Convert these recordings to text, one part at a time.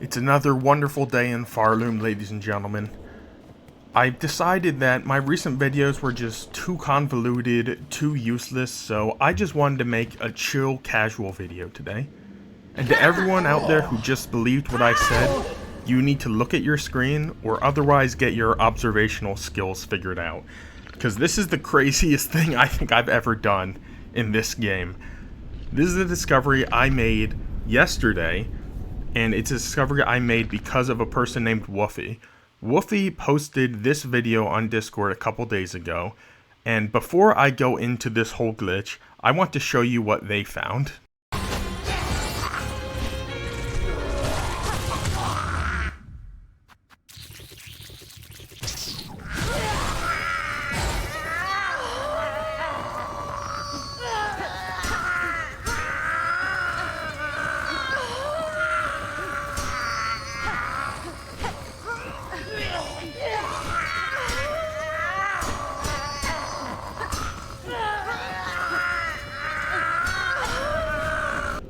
It's another wonderful day in Pharloom, ladies and gentlemen. I've decided that my recent videos were just too convoluted, too useless, so I just wanted to make a chill, casual video today. And to everyone out there who just believed what I said, you need to look at your screen or otherwise get your observational skills figured out. Because this is the craziest thing I think I've ever done in this game. This is a discovery I made yesterday, and it's a discovery I made because of a person named Woofy. Woofy posted this video on Discord a couple days ago, and before I go into this whole glitch, I want to show you what they found.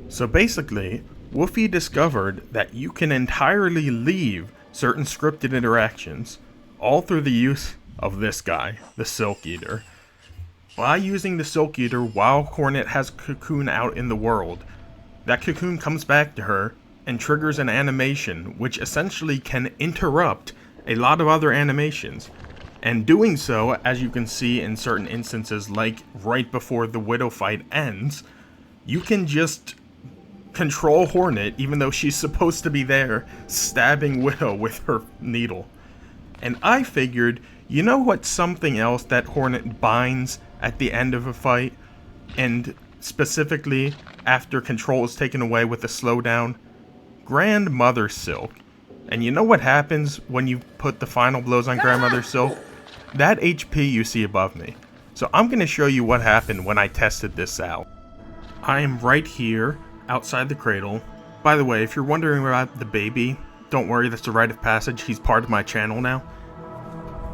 So basically, Woofy discovered that you can entirely leave certain scripted interactions, all through the use of this guy, the Silk Eater. By using the Silk Eater while Hornet has Cocoon out in the world, that Cocoon comes back to her and triggers an animation which essentially can interrupt a lot of other animations. And doing so, as you can see in certain instances, like right before the Widow fight ends, you can just control Hornet even though she's supposed to be there stabbing Widow with her needle. And I figured, you know what's something else that Hornet binds at the end of a fight, and specifically after control is taken away with a slowdown? Grandmother Silk. And you know what happens when you put the final blows on Grandmother Silk? That HP you see above me. So I'm going to show you what happened when I tested this out. I am right here outside the cradle. By the way, if you're wondering about the baby, don't worry, that's a rite of passage. He's part of my channel now.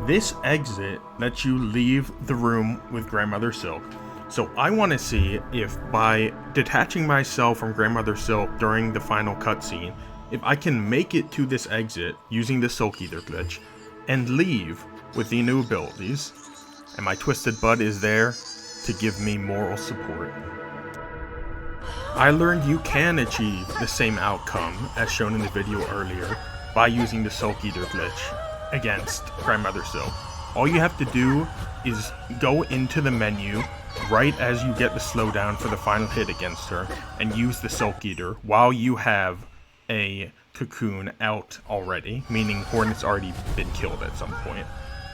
This exit lets you leave the room with Grandmother Silk. So I want to see if by detaching myself from Grandmother Silk during the final cutscene, if I can make it to this exit using the Silk Eater glitch and leave with the new abilities. And my Twisted Bud is there to give me moral support. I learned you can achieve the same outcome as shown in the video earlier by using the Silk Eater glitch against Grandmother Silk. All you have to do is go into the menu right as you get the slowdown for the final hit against her and use the Silk Eater while you have a Cocoon out already, meaning Hornet's already been killed at some point.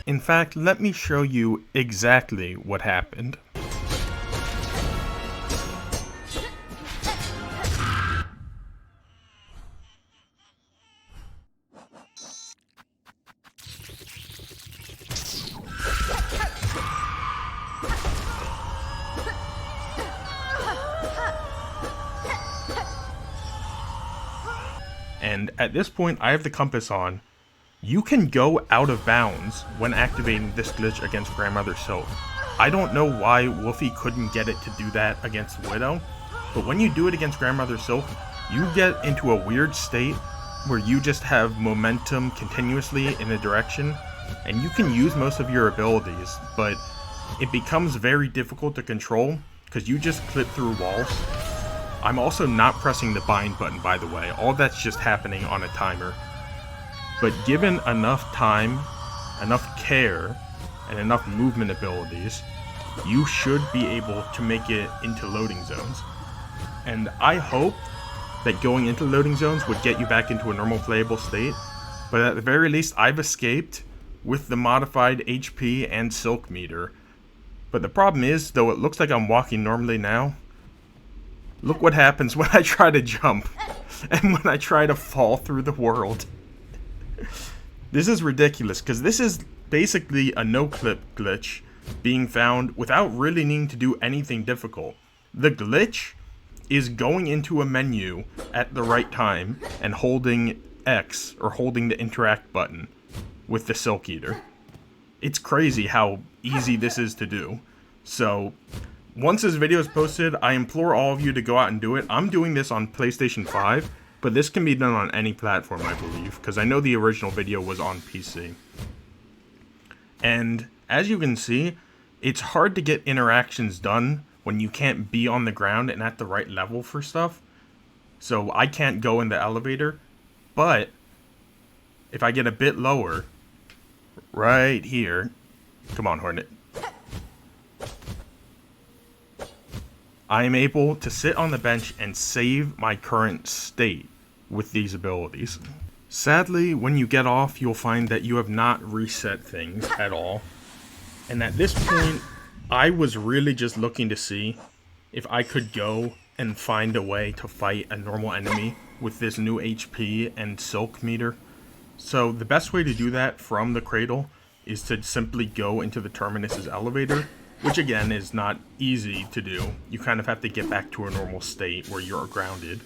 In fact, let me show you exactly what happened. And at this point, I have the compass on. You can go out of bounds when activating this glitch against Grandmother Silk. I don't know why Woofy couldn't get it to do that against Widow, but when you do it against Grandmother Silk, you get into a weird state where you just have momentum continuously in a direction, and you can use most of your abilities, but it becomes very difficult to control because you just clip through walls. I'm also not pressing the bind button, by the way. All that's just happening on a timer. But given enough time, enough care, and enough movement abilities, you should be able to make it into loading zones. And I hope that going into loading zones would get you back into a normal playable state, but at the very least I've escaped with the modified HP and Silk meter. But the problem is, though it looks like I'm walking normally now, look what happens when I try to jump and when I try to fall through the world. This is ridiculous, because this is basically a no-clip glitch being found without really needing to do anything difficult. The glitch is going into a menu at the right time and holding X, or holding the interact button with the Silk Eater. It's crazy how easy this is to do. So once this video is posted, I implore all of you to go out and do it. I'm doing this on PlayStation 5, But this can be done on any platform, I believe, because I know the original video was on PC. And as you can see, it's hard to get interactions done when you can't be on the ground and at the right level for stuff. So I can't go in the elevator, but if I get a bit lower, right here, come on Hornet, I am able to sit on the bench and save my current state with these abilities. Sadly, when you get off, you'll find that you have not reset things at all. And at this point, I was really just looking to see if I could go and find a way to fight a normal enemy with this new HP and Silk meter. So the best way to do that from the cradle is to simply go into the Terminus's elevator, which again is not easy to do. You kind of have to get back to a normal state where you're grounded.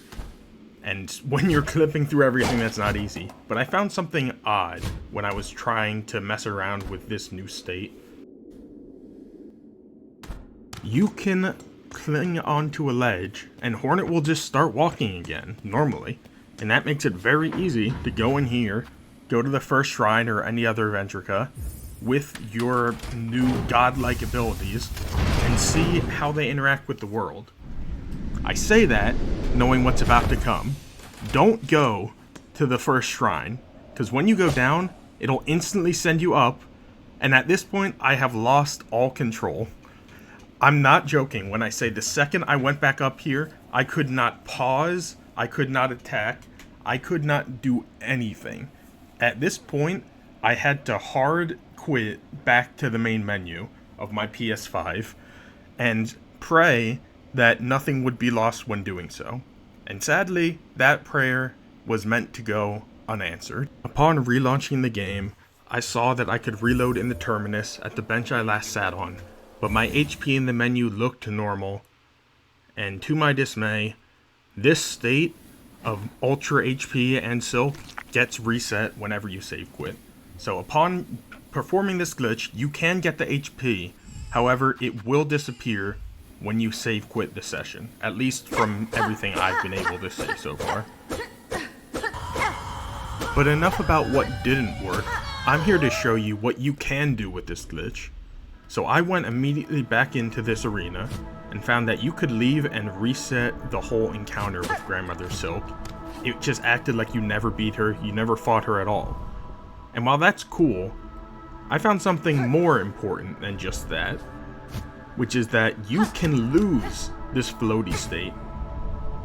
And when you're clipping through everything, that's not easy. But I found something odd when I was trying to mess around with this new state. You can cling onto a ledge, and Hornet will just start walking again, normally. And that makes it very easy to go in here, go to the first shrine or any other Ventrica with your new godlike abilities, and see how they interact with the world. I say that knowing what's about to come. Don't go to the first shrine, because when you go down, it'll instantly send you up, and at this point, I have lost all control. I'm not joking when I say the second I went back up here, I could not pause, I could not attack, I could not do anything. At this point, I had to hard quit back to the main menu of my PS5 and pray that nothing would be lost when doing so. And sadly, that prayer was meant to go unanswered. Upon relaunching the game, I saw that I could reload in the Terminus at the bench I last sat on, but my HP in the menu looked normal, and to my dismay, this state of Ultra HP and Silk gets reset whenever you save quit. So upon performing this glitch, you can get the HP, however, it will disappear when you save quit the session, at least from everything I've been able to say so far. But enough about what didn't work. I'm here to show you what you can do with this glitch. So I went immediately back into this arena and found that you could leave and reset the whole encounter with Grandmother Silk. It just acted like you never beat her, you never fought her at all. And while that's cool, I found something more important than just that, which is that you can lose this floaty state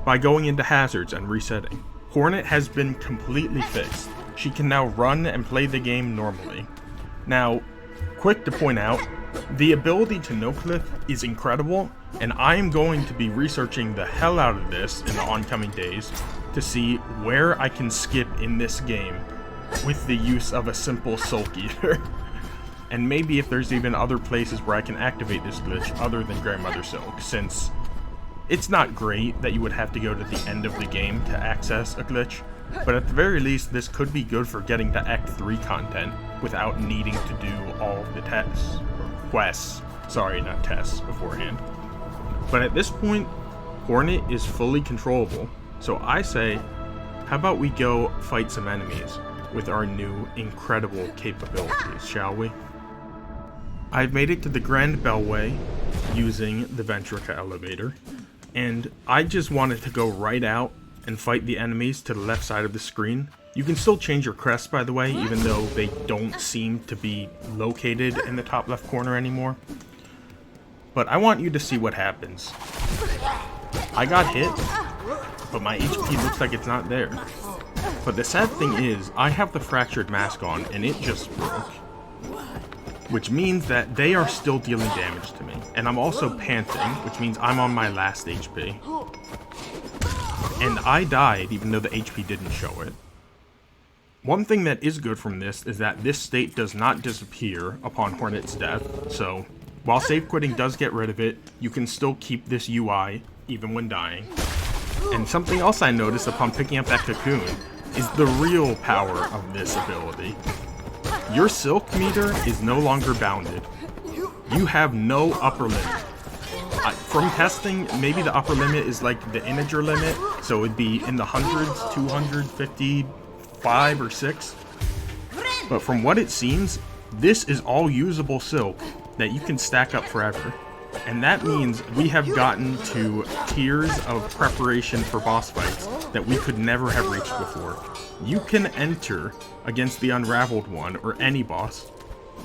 by going into hazards and resetting. Hornet has been completely fixed. She can now run and play the game normally. Now, quick to point out, the ability to no-clip is incredible, and I am going to be researching the hell out of this in the oncoming days to see where I can skip in this game with the use of a simple Silk Eater. And maybe if there's even other places where I can activate this glitch other than Grandmother Silk, since it's not great that you would have to go to the end of the game to access a glitch, but at the very least this could be good for getting to Act 3 content without needing to do all of the tests, or quests, sorry, not tests beforehand. But at this point, Hornet is fully controllable, so I say, how about we go fight some enemies with our new incredible capabilities, shall we? I've made it to the Grand Bellway using the Ventrica elevator, and I just wanted to go right out and fight the enemies to the left side of the screen. You can still change your crest, by the way, even though they don't seem to be located in the top left corner anymore. But I want you to see what happens. I got hit, but my HP looks like it's not there. But the sad thing is, I have the fractured mask on, and it just broke. Which means that they are still dealing damage to me. And I'm also panting, which means I'm on my last HP. And I died even though the HP didn't show it. One thing that is good from this is that this state does not disappear upon Hornet's death, so while save quitting does get rid of it, you can still keep this UI even when dying. And something else I noticed upon picking up that cocoon is the real power of this ability. Your Silk meter is no longer bounded. You have no upper limit. From testing, maybe the upper limit is like the integer limit, so it'd be in the hundreds, 255 or 6. But from what it seems, this is all usable silk that you can stack up forever. And that means we have gotten to tiers of preparation for boss fights that we could never have reached before. You can enter against the Unraveled one, or any boss,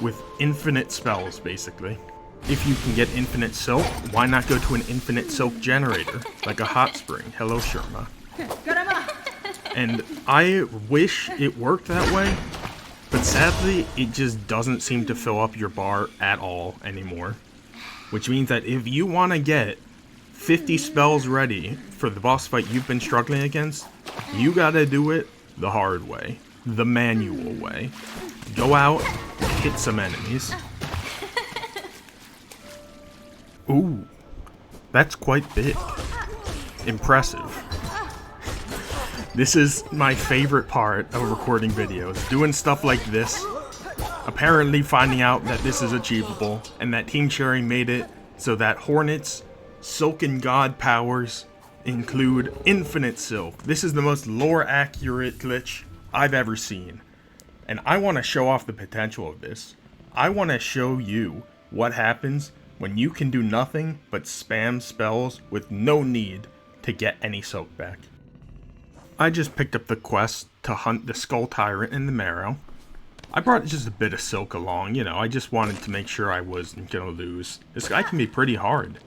with infinite spells, basically. If you can get infinite silk, why not go to an infinite silk generator, like a hot spring? Hello, Sherma. And I wish it worked that way, but sadly, it just doesn't seem to fill up your bar at all anymore. Which means that if you want to get 50 spells ready for the boss fight you've been struggling against, you gotta do it the hard way. The manual way. Go out, hit some enemies. Ooh, that's quite big. Impressive. This is my favorite part of recording videos, doing stuff like this. Apparently finding out that this is achievable, and that Team Cherry made it so that Hornet's Silken God powers include infinite silk. This is the most lore accurate glitch I've ever seen. And I want to show off the potential of this. I want to show you what happens when you can do nothing but spam spells with no need to get any silk back. I just picked up the quest to hunt the Skull Tyrant in the Marrow. I brought just a bit of silk along, you know, I just wanted to make sure I wasn't gonna lose. This guy can be pretty hard.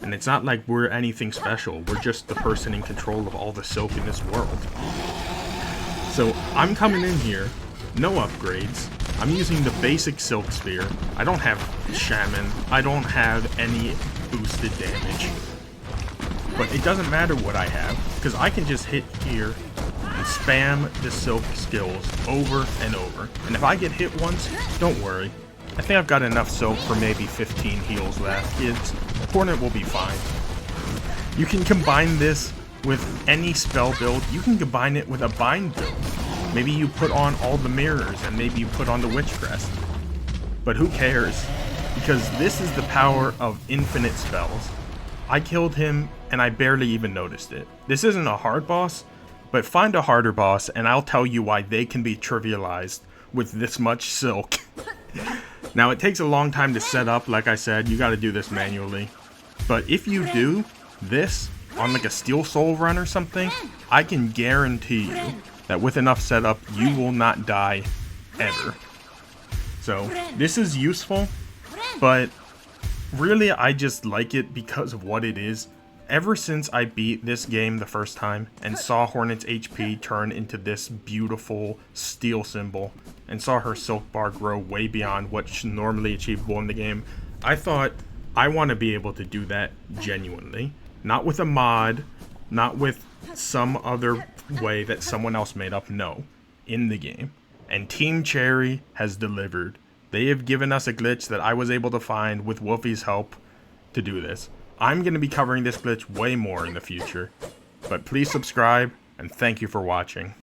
And it's not like we're anything special, we're just the person in control of all the silk in this world. So, I'm coming in here, no upgrades, I'm using the basic Silk Sphere, I don't have Shaman, I don't have any boosted damage. But it doesn't matter what I have, because I can just hit here and spam the silk skills over and over. And if I get hit once, don't worry. I think I've got enough silk for maybe 15 heals left, kids. Hornet will be fine. You can combine this with any spell build. You can combine it with a bind build. Maybe you put on all the mirrors and maybe you put on the Witch Crest. But who cares? Because this is the power of infinite spells. I killed him and I barely even noticed it. This isn't a hard boss, but find a harder boss and I'll tell you why they can be trivialized with this much silk. Now it takes a long time to set up, like I said, you gotta do this manually. But if you do this on like a Steel Soul run or something, I can guarantee you that with enough setup, you will not die ever. So this is useful, but really I just like it because of what it is. Ever since I beat this game the first time and saw Hornet's HP turn into this beautiful steel symbol and saw her silk bar grow way beyond what's normally achievable in the game, I thought I want to be able to do that genuinely. Not with a mod, not with some other way that someone else made up, no, in the game. And Team Cherry has delivered. They have given us a glitch that I was able to find with Wolfie's help to do this. I'm going to be covering this glitch way more in the future, but please subscribe, and thank you for watching.